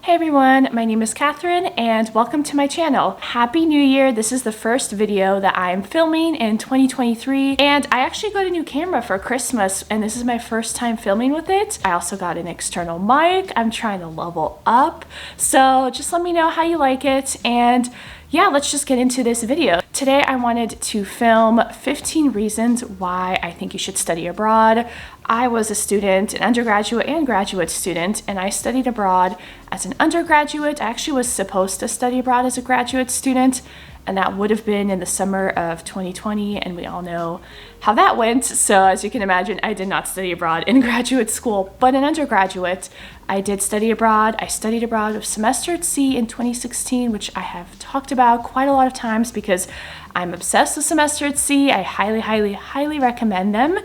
Hey everyone, my name is Catherine and welcome to my channel. Happy New Year! This is the first video that I'm filming in 2023 and I actually got a new camera for Christmas and this is my first time filming with it. I also got an external mic. I'm trying to level up. So just let me know how you like it and yeah, let's just get into this video. Today I wanted to film 15 reasons why I think you should study abroad. I was a student, an undergraduate and graduate student, and I studied abroad as an undergraduate. I actually was supposed to study abroad as a graduate student, and that would have been in the summer of 2020, and we all know how that went. So as you can imagine, I did not study abroad in graduate school, but in undergraduate, I did study abroad. I studied abroad with semester at sea in 2016, which I have talked about quite a lot of times because I'm obsessed with semester at sea. I highly recommend them.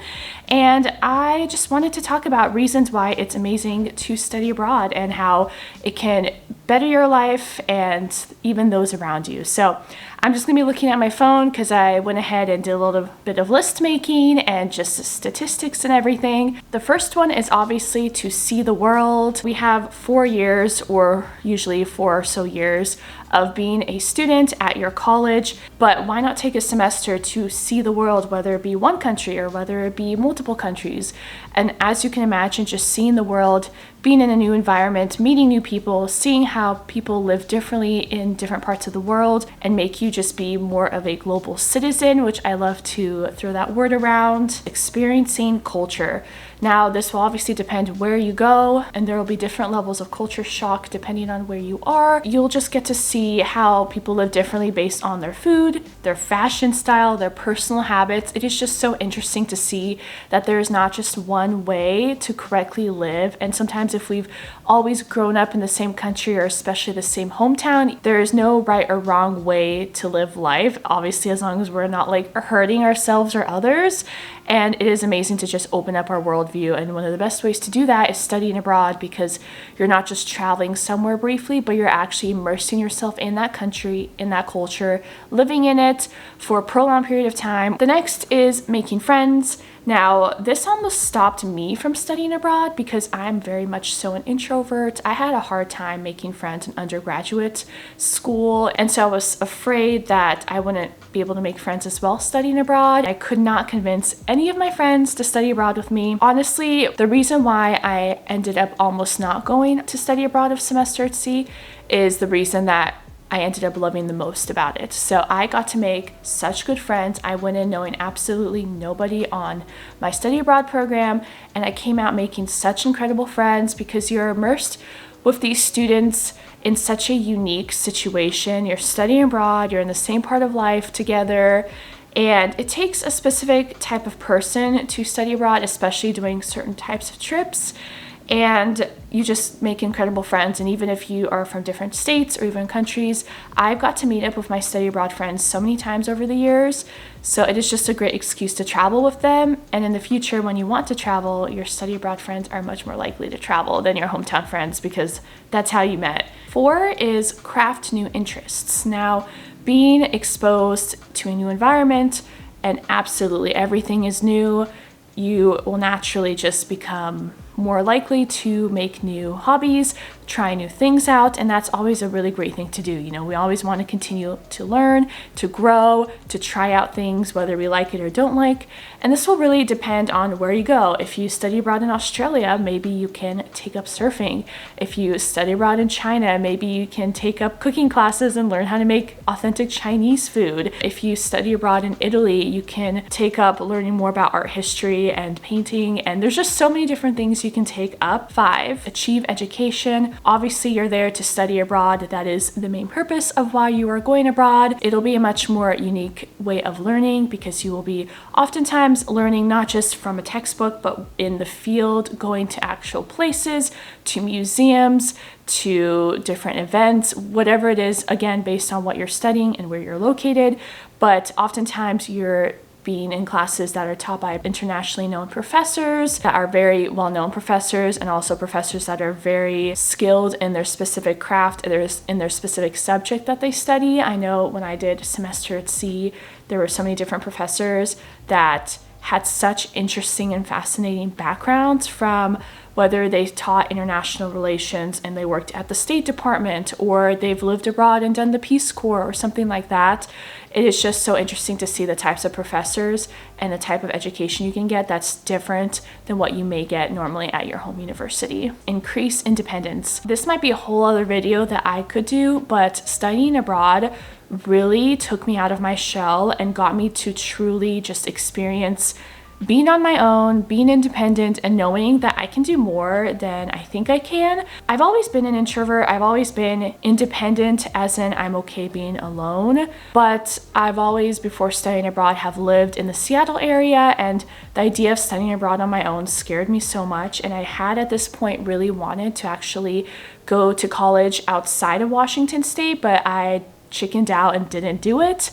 And I just wanted to talk about reasons why it's amazing to study abroad and how it can better your life and even those around you. So I'm just gonna be looking at my phone because I went ahead and did a little bit of list making and just statistics and everything. The first one is obviously to see the world. We have 4 years, or usually 4 or so years, of being a student at your college, but why not take a semester to see the world, whether it be one country or whether it be multiple countries? And as you can imagine, just seeing the world, being in a new environment, meeting new people, seeing how people live differently in different parts of the world and make you just be more of a global citizen, which I love to throw that word around. Experiencing culture. Now, this will obviously depend where you go, and there will be different levels of culture shock depending on where you are. You'll just get to see how people live differently based on their food, their fashion style, their personal habits. It is just so interesting to see that there is not just one way to correctly live. And sometimes if we've always grown up in the same country or especially the same hometown, there is no right or wrong way to live life. Obviously, as long as we're not like hurting ourselves or others. And it is amazing to just open up our worldview. And one of the best ways to do that is studying abroad, because you're not just traveling somewhere briefly, but you're actually immersing yourself in that country, in that culture, living in it for a prolonged period of time. The next is making friends. Now, this almost stopped me from studying abroad because I'm very much so an introvert. I had a hard time making friends in undergraduate school, and so I was afraid that I wouldn't be able to make friends as well studying abroad. I could not convince any of my friends to study abroad with me. Honestly, the reason why I ended up almost not going to study abroad of semester at sea is the reason that I ended up loving the most about it. So I got to make such good friends. I went in knowing absolutely nobody on my study abroad program, and I came out making such incredible friends because you're immersed with these students in such a unique situation. You're studying abroad, you're in the same part of life together, and it takes a specific type of person to study abroad, especially doing certain types of trips. And you just make incredible friends. And even if you are from different states or even countries, I've got to meet up with my study abroad friends so many times over the years. So it is just a great excuse to travel with them. And in the future, when you want to travel, your study abroad friends are much more likely to travel than your hometown friends because that's how you met. 4 is craft new interests. Now, being exposed to a new environment and absolutely everything is new, you will naturally just become more likely to make new hobbies, try new things out, and that's always a really great thing to do. You know, we always want to continue to learn, to grow, to try out things, whether we like it or don't like. And this will really depend on where you go. If you study abroad in Australia, maybe you can take up surfing. If you study abroad in China, maybe you can take up cooking classes and learn how to make authentic Chinese food. If you study abroad in Italy, you can take up learning more about art history and painting, and there's just so many different things you can take up. 5, achieve education. Obviously, you're there to study abroad. That is the main purpose of why you are going abroad. It'll be a much more unique way of learning because you will be oftentimes learning not just from a textbook, but in the field, going to actual places, to museums, to different events, whatever it is, again, based on what you're studying and where you're located. But oftentimes you're being in classes that are taught by internationally known professors that are very well-known professors, and also professors that are very skilled in their specific craft, in their specific subject that they study. I know when I did semester at sea, there were so many different professors that had such interesting and fascinating backgrounds, from whether they taught international relations and they worked at the State Department, or they've lived abroad and done the Peace Corps or something like that. It is just so interesting to see the types of professors and the type of education you can get that's different than what you may get normally at your home university. Increase independence. This might be a whole other video that I could do, but studying abroad really took me out of my shell and got me to truly just experience being on my own, being independent, and knowing that I can do more than I think I can. I've always been an introvert. I've always been independent, as in I'm okay being alone. But I've always, before studying abroad, have lived in the Seattle area, and the idea of studying abroad on my own scared me so much. And I had at this point really wanted to actually go to college outside of Washington State, but I chickened out and didn't do it.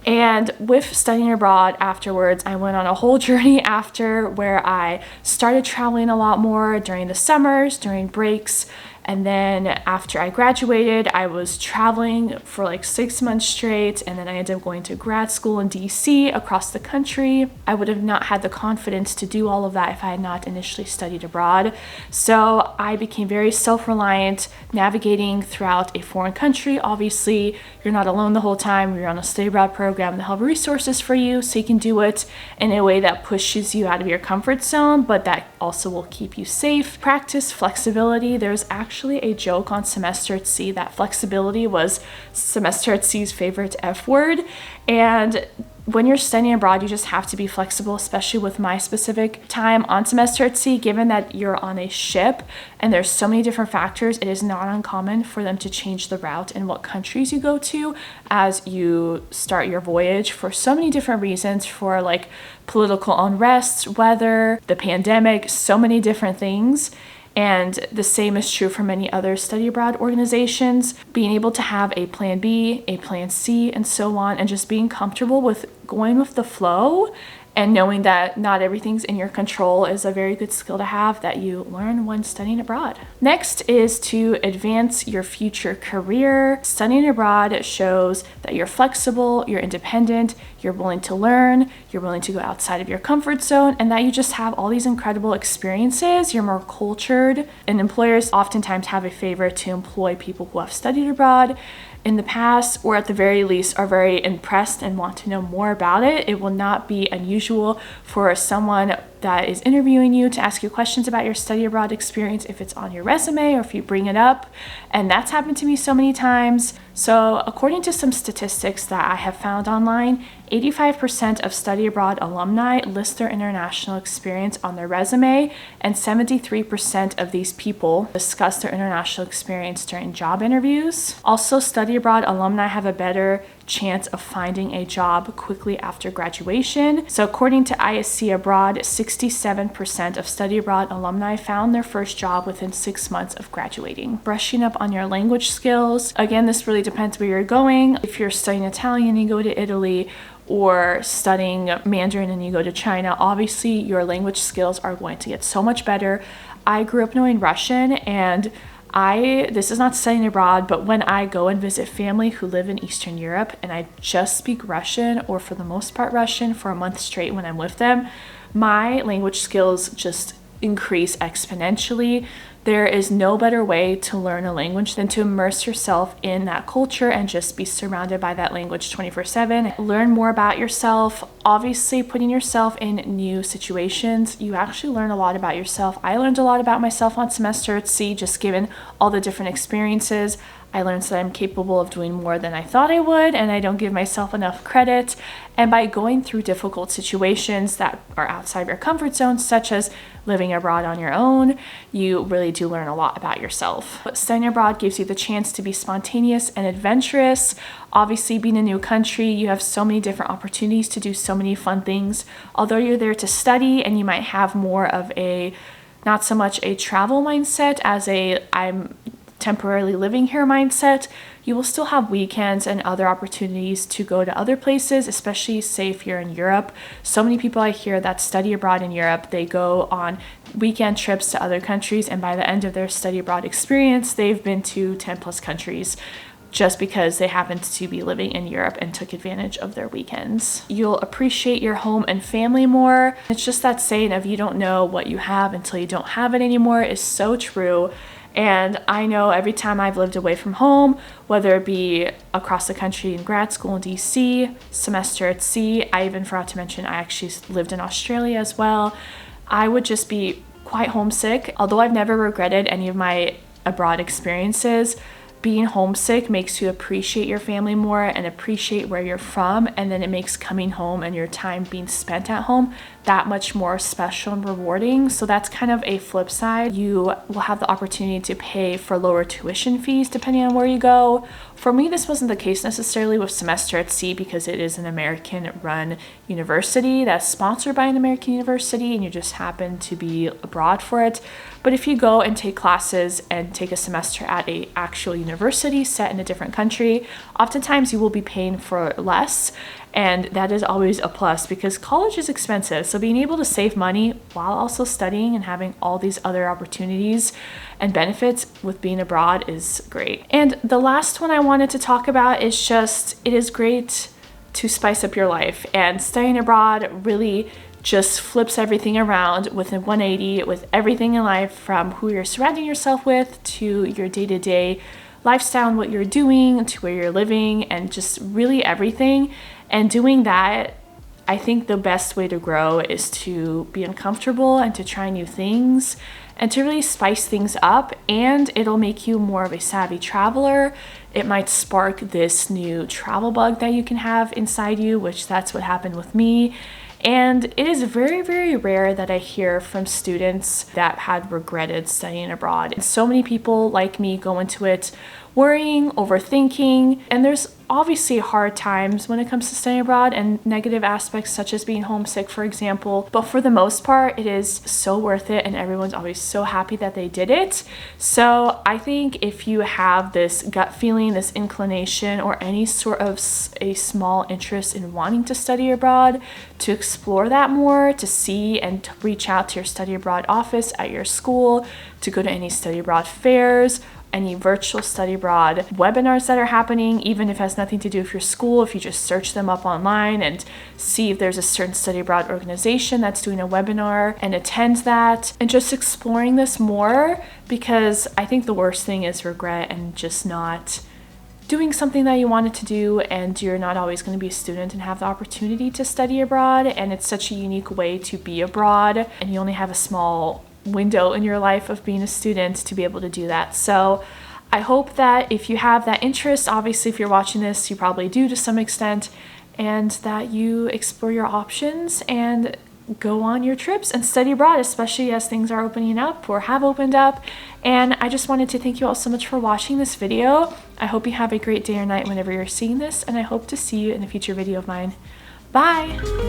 And with studying abroad afterwards, I went on a whole journey after where I started traveling a lot more during the summers, during breaks. And then after I graduated, I was traveling for like 6 months straight. And then I ended up going to grad school in DC across the country. I would have not had the confidence to do all of that if I had not initially studied abroad. So I became very self-reliant, navigating throughout a foreign country. Obviously, you're not alone the whole time. You're on a study abroad program that have resources for you, so you can do it in a way that pushes you out of your comfort zone, but that also will keep you safe. Practice flexibility. There's actually a joke on Semester at Sea that flexibility was Semester at Sea's favorite F word. And when you're studying abroad, you just have to be flexible, especially with my specific time on Semester at Sea, given that you're on a ship and there's so many different factors. It is not uncommon for them to change the route and what countries you go to as you start your voyage for so many different reasons, for like political unrest, weather, the pandemic, so many different things. And the same is true for many other study abroad organizations. Being able to have a plan B, a plan C, and so on, and just being comfortable with going with the flow and knowing that not everything's in your control is a very good skill to have that you learn when studying abroad. Next is to advance your future career. Studying abroad shows that you're flexible, you're independent, you're willing to learn, you're willing to go outside of your comfort zone, and that you just have all these incredible experiences. You're more cultured, and employers oftentimes have a favor to employ people who have studied abroad in the past, or at the very least are very impressed and want to know more about it. It will not be unusual for someone that is interviewing you to ask you questions about your study abroad experience if it's on your resume or if you bring it up. And that's happened to me so many times. So according to some statistics that I have found online, 85% of study abroad alumni list their international experience on their resume, and 73% of these people discuss their international experience during job interviews. Also, study abroad alumni have a better chance of finding a job quickly after graduation. So according to ISC Abroad, 67% of study abroad alumni found their first job within 6 months of graduating. Brushing up on your language skills. Again, this really depends where you're going. If you're studying Italian and you go to Italy, or studying Mandarin and you go to China, obviously your language skills are going to get so much better. I grew up knowing Russian, and this is not studying abroad, but when I go and visit family who live in Eastern Europe and I just speak Russian, or for the most part Russian, for a month straight when I'm with them, my language skills just increase exponentially. There is no better way to learn a language than to immerse yourself in that culture and just be surrounded by that language 24/7. Learn more about yourself. Obviously, putting yourself in new situations, you actually learn a lot about yourself. I learned a lot about myself on Semester at Sea, just given all the different experiences. I learned that I'm capable of doing more than I thought I would, and I don't give myself enough credit. And by going through difficult situations that are outside of your comfort zone, such as living abroad on your own, you really do learn a lot about yourself. But studying abroad gives you the chance to be spontaneous and adventurous. Obviously, being in a new country, you have so many different opportunities to do so many fun things. Although you're there to study and you might have more of a, not so much a travel mindset as a I'm temporarily living here mindset, you will still have weekends and other opportunities to go to other places, especially say if you're in Europe. So many people I hear that study abroad in Europe, they go on weekend trips to other countries, and by the end of their study abroad experience, they've been to 10 plus countries. just because they happened to be living in Europe and took advantage of their weekends. You'll appreciate your home and family more. It's just that saying of you don't know what you have until you don't have it anymore is so true. And I know every time I've lived away from home, whether it be across the country in grad school in DC, semester at sea, I even forgot to mention I actually lived in Australia as well, I would just be quite homesick. Although I've never regretted any of my abroad experiences, being homesick makes you appreciate your family more and appreciate where you're from, and then it makes coming home and your time being spent at home that much more special and rewarding. So that's kind of a flip side. You will have the opportunity to pay for lower tuition fees depending on where you go. For me, this wasn't the case necessarily with Semester at Sea because it is an American-run university that's sponsored by an American university and you just happen to be abroad for it. But if you go and take classes and take a semester at an actual university set in a different country, oftentimes you will be paying for less. And that is always a plus because college is expensive. So being able to save money while also studying and having all these other opportunities and benefits with being abroad is great. And the last one I wanted to talk about is just, it is great to spice up your life, and studying abroad really just flips everything around with a 180 with everything in life, from who you're surrounding yourself with to your day-to-day lifestyle and what you're doing to where you're living and just really everything. And doing that, I think the best way to grow is to be uncomfortable and to try new things and to really spice things up, and it'll make you more of a savvy traveler. It might spark this new travel bug that you can have inside you, which that's what happened with me. And it is very, very rare that I hear from students that had regretted studying abroad. And so many people like me go into it worrying, overthinking, and there's obviously hard times when it comes to studying abroad and negative aspects such as being homesick, for example. But for the most part, it is so worth it and everyone's always so happy that they did it. So I think if you have this gut feeling, this inclination, or any sort of a small interest in wanting to study abroad, to explore that more, to see and to reach out to your study abroad office at your school, to go to any study abroad fairs, any virtual study abroad webinars that are happening, even if it has nothing to do with your school. If you just search them up online and see if there's a certain study abroad organization that's doing a webinar and attend that, and just exploring this more, because I think the worst thing is regret and just not doing something that you wanted to do, and you're not always going to be a student and have the opportunity to study abroad, and it's such a unique way to be abroad, and you only have a small window in your life of being a student to be able to do that. So I hope that if you have that interest, obviously if you're watching this, you probably do to some extent, and that you explore your options and go on your trips and study abroad, especially as things are opening up or have opened up. And I just wanted to thank you all so much for watching this video. I hope you have a great day or night whenever you're seeing this, and I hope to see you in a future video of mine. Bye!